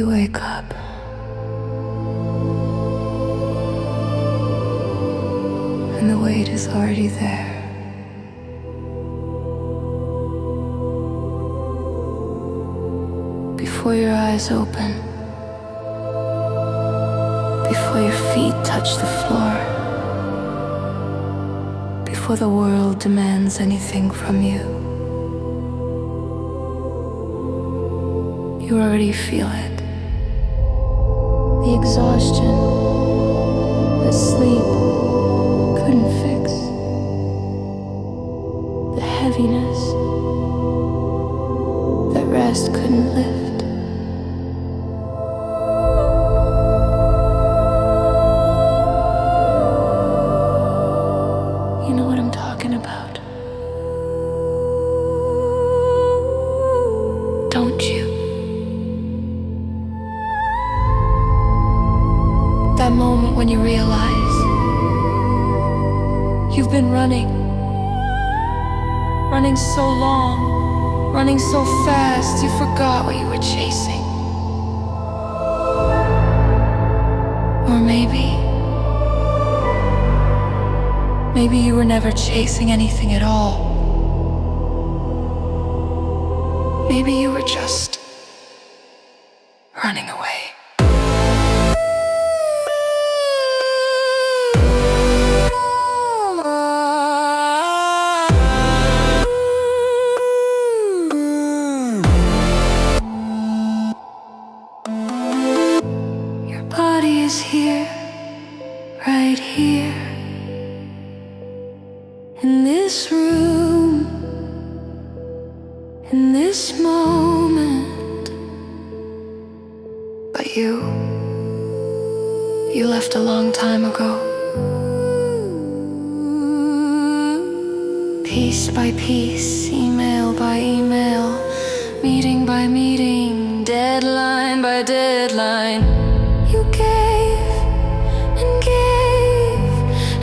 You wake up. And the weight is already there. Before your eyes open, before your feet touch the floor, before the world demands anything from you, you already feel it. The exhaustion that sleep couldn't fix, the heaviness that rest couldn't lift. You know what I'm talking about, don't you? That moment when you realize you've been running so long, running so fast, you forgot what you were chasing. Or maybe you were never chasing anything at all. Maybe you were just running away. Here, right here, in this room, in this moment. But you left a long time ago. Piece by piece, email by email, meeting by meeting, deadline by deadline. You gave and gave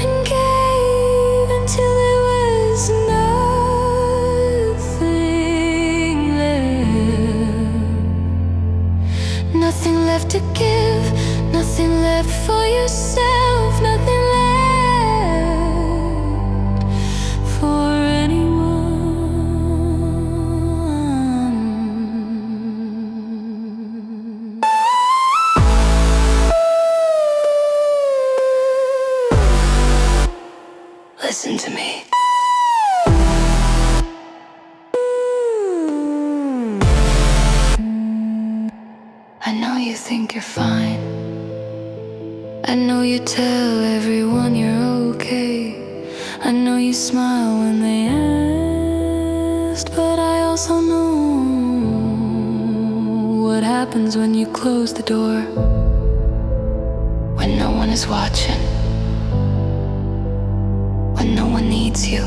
and gave until there was nothing left. Nothing left to give, nothing left for yourself, nothing left for anyone. Listen to me. I know you think you're fine. I know you tell everyone you're okay. I know you smile when they ask, but I also know what happens when you close the door, when no one is watching, when no one needs you,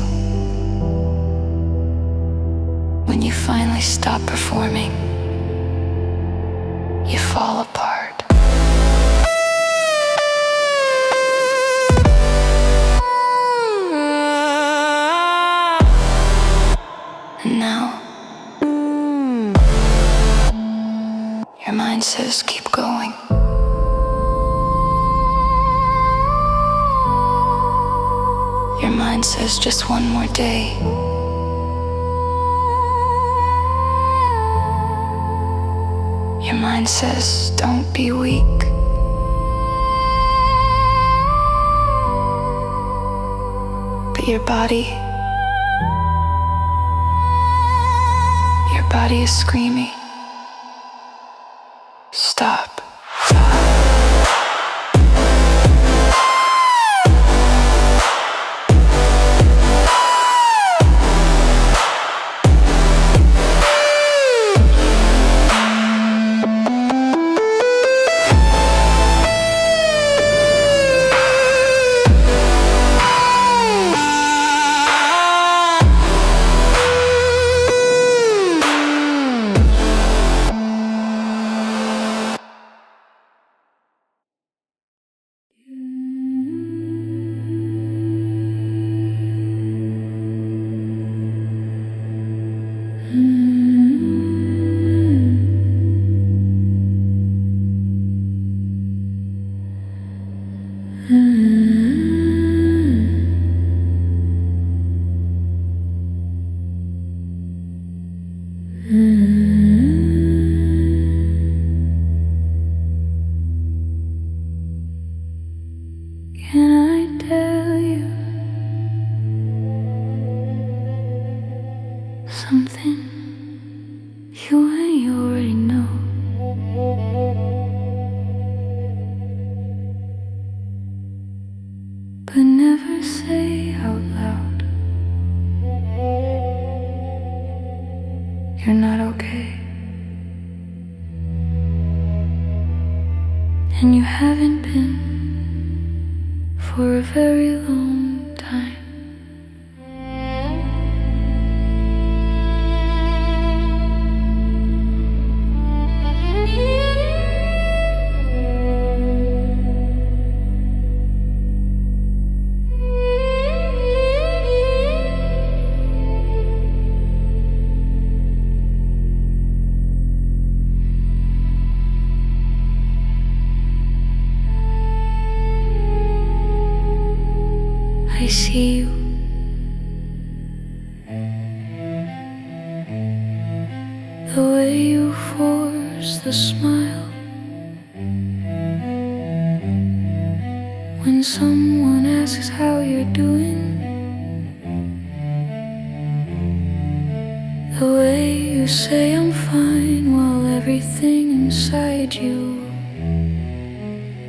when you finally stop performing, you fall apart. And now, your mind says keep going. Your mind says just one more day. Your mind says don't be weak. But your body is screaming, stop. and you haven't been for a very long time. I see you. The way you force the smile when someone asks how you're doing. The way you say I'm fine while everything inside you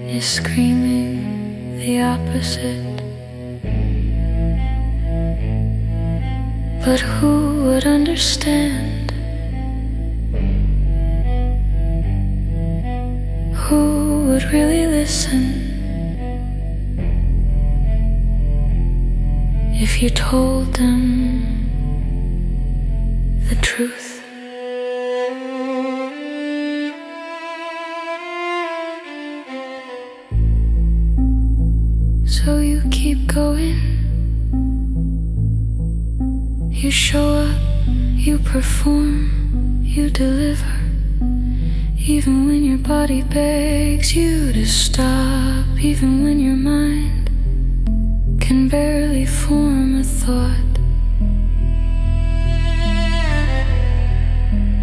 is screaming the opposite. But who would understand? Who would really listen if you told them the truth? So you keep going. You show up, you perform, you deliver, even when your body begs you to stop, even when your mind can barely form a thought.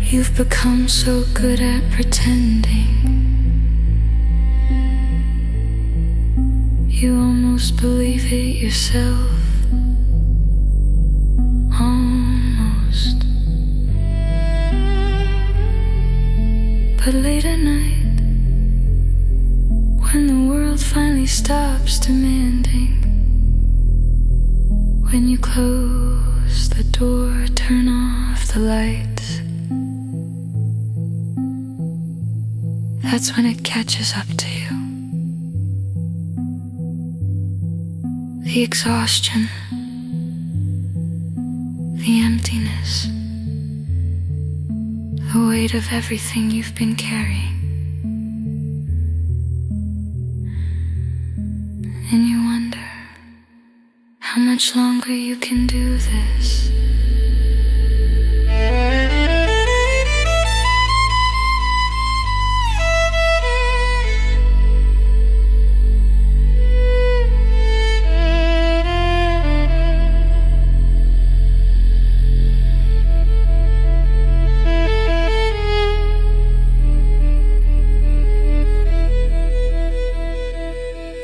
You've become so good at pretending, you almost believe it yourself. Almost. But late at night, when the world finally stops demanding, when you close the door, turn off the lights, that's when it catches up to you. The exhaustion, the emptiness, the weight of everything you've been carrying. And you wonder how much longer you can do this.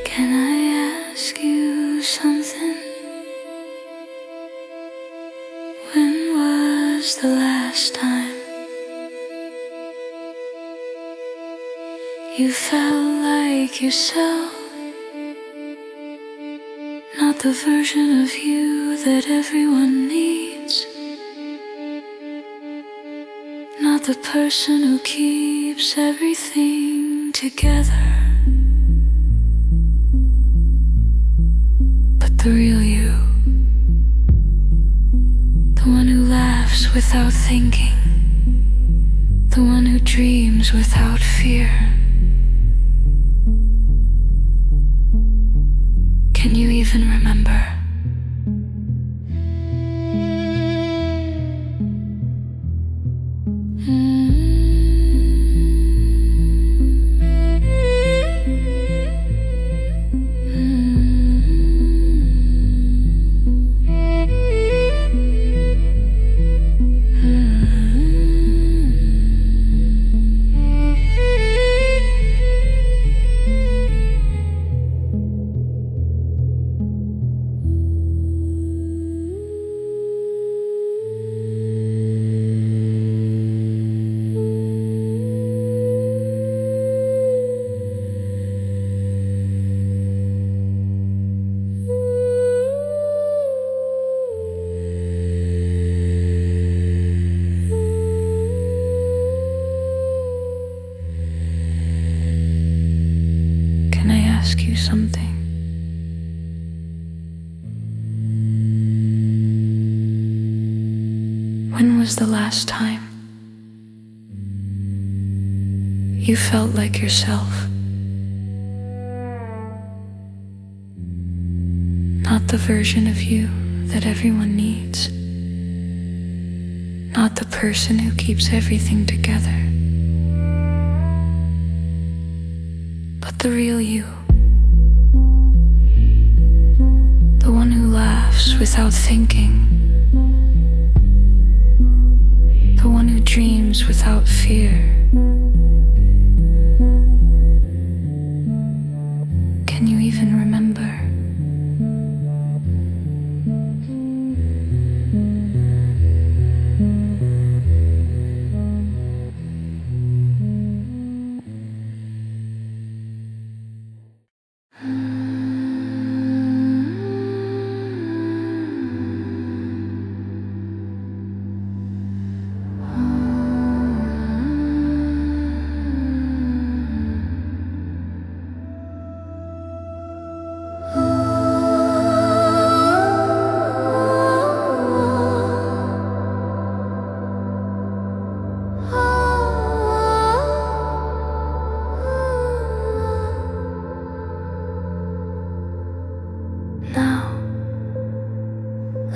Can I ask you something? When was the last time you felt like yourself? Not the version of you that everyone needs, not the person who keeps everything together, the real you, the one who laughs without thinking, the one who dreams without fear. Can you even remember? something. When was the last time you felt like yourself? Not the version of you that everyone needs. Not the person who keeps everything together. But the real you. The one who laughs without thinking. The one who dreams without fear. Can you even remember?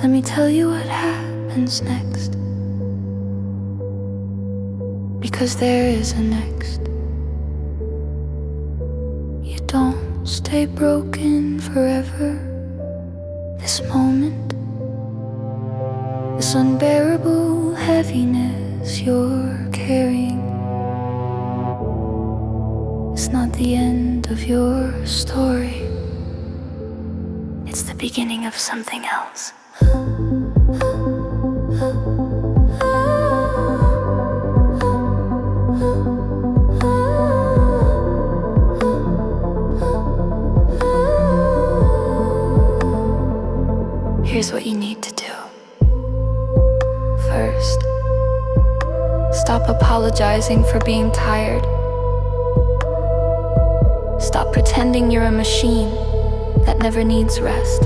Let me tell you what happens next, because there is a next. You don't stay broken forever. This moment, this unbearable heaviness you're carrying, it's not the end of your story. It's the beginning of something else. Here's what you need to do. First, stop apologizing for being tired. Stop pretending you're a machine that never needs rest.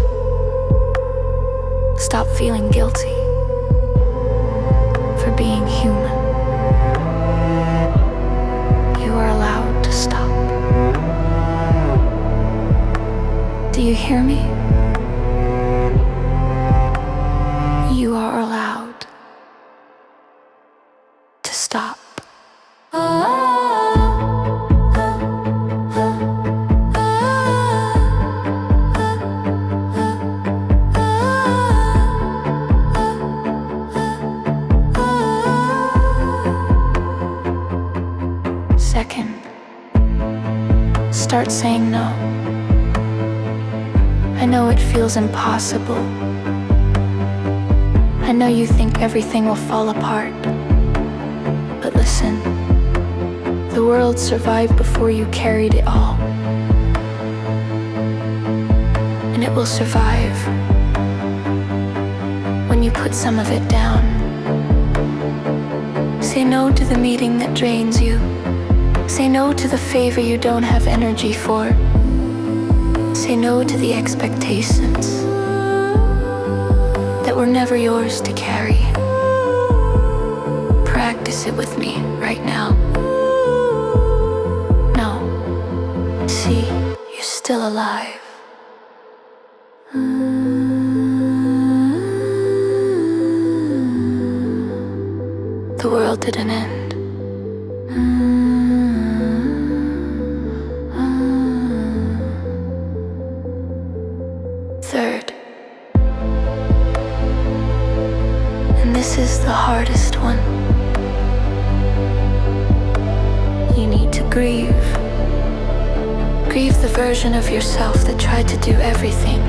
Stop feeling guilty for being human. You are allowed to stop. Do you hear me? You are allowed to stop. Second, start saying no. I know it feels impossible. I know you think everything will fall apart. But listen, the world survived before you carried it all. And it will survive when you put some of it down. Say no to the meeting that drains you. Say no to the favor you don't have energy for. Say no to the expectations that were never yours to carry. Practice it with me right now. No, see, you're still alive. The world didn't end. Third, and this is the hardest one, you need to grieve. Grieve the version of yourself that tried to do everything.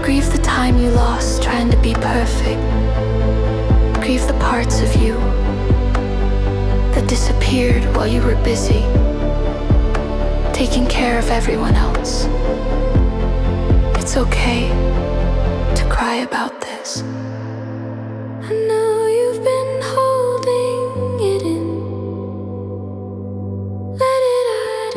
Grieve the time you lost trying to be perfect. Grieve the parts of you that disappeared while you were busy taking care of everyone else. It's okay to cry about this. I know you've been holding it in. Let it out.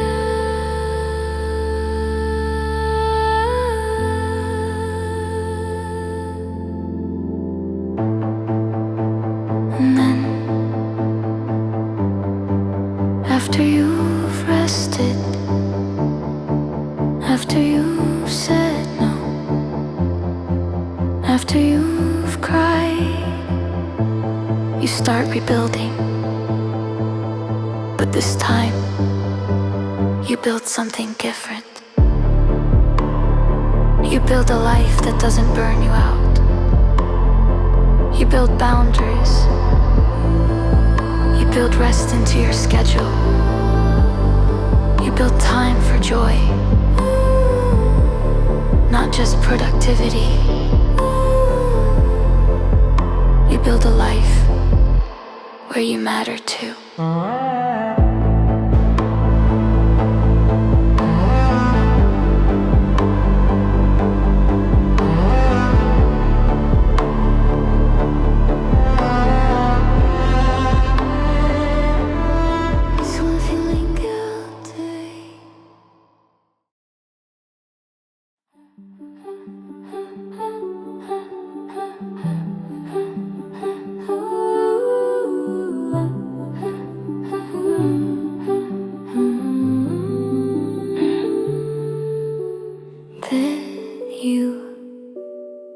After you've rested, after you've said no, after you've cried, you start rebuilding. But this time, you build something different. You build a life that doesn't burn you out. You build boundaries. You build rest into your schedule. You build time for joy, not just productivity. You build a life where you matter too.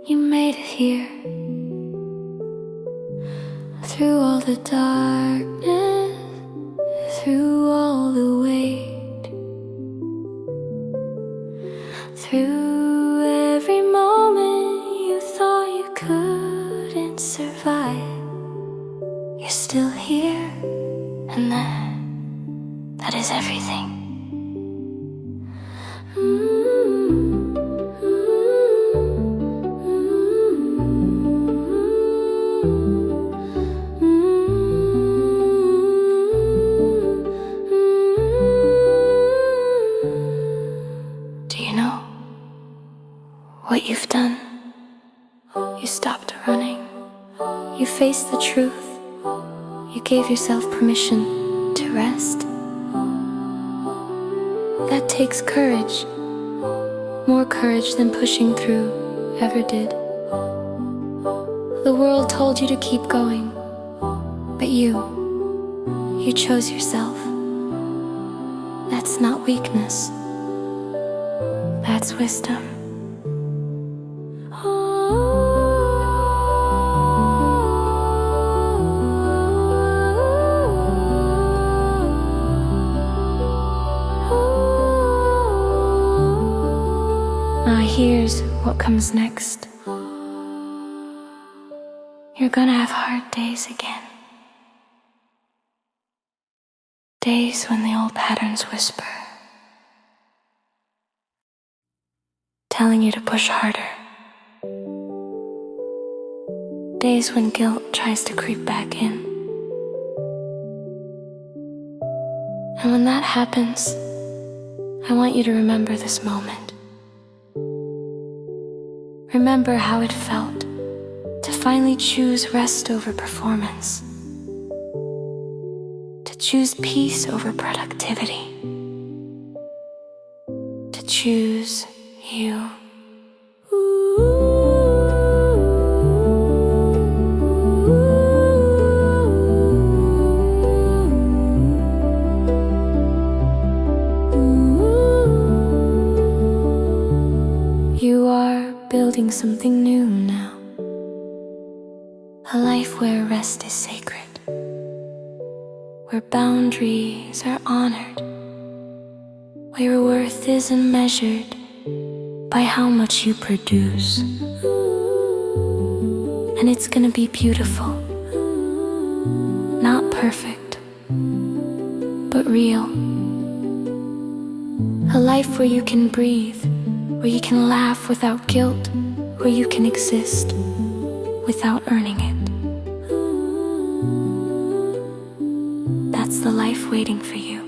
You made it here. Through all the darkness, through all the weight, through every moment you thought you couldn't survive. You're still here, and that is everything. What you've done, you stopped running, you faced the truth, you gave yourself permission to rest. That takes courage, more courage than pushing through ever did. The world told you to keep going, but you chose yourself. That's not weakness, that's wisdom. Now here's what comes next. You're gonna have hard days again. Days when the old patterns whisper, telling you to push harder. Days when guilt tries to creep back in. And when that happens, I want you to remember this moment. Remember how it felt to finally choose rest over performance, to choose peace over productivity, to choose you. You are building something new now. A life where rest is sacred, where boundaries are honored, where your worth isn't measured by how much you produce. And it's gonna be beautiful, not perfect, but real. A life where you can breathe, where you can laugh without guilt, where you can exist without earning it. That's the life waiting for you.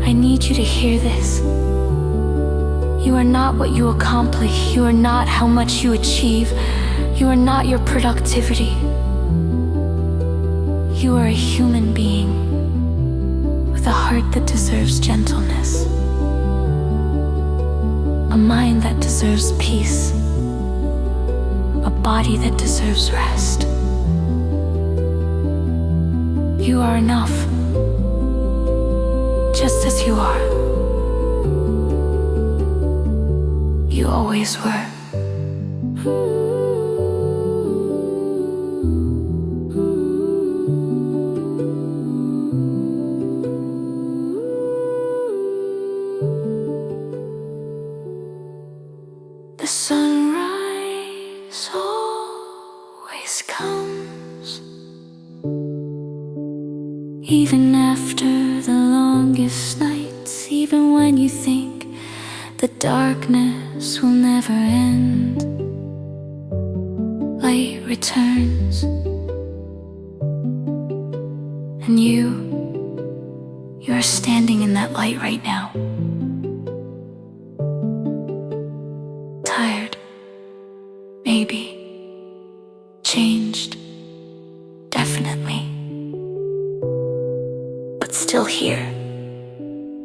I need you to hear this. You are not what you accomplish. You are not how much you achieve. You are not your productivity. You are a human being with a heart that deserves gentleness, a mind that deserves peace, a body that deserves rest. You are enough, just as you are. You always were. The sunrise always comes, even after the longest nights, even when you think the darkness will never end. Light returns, and you are standing in that light right now. Tired, maybe. Changed, definitely. But still here,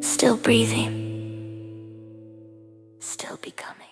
still breathing, still becoming.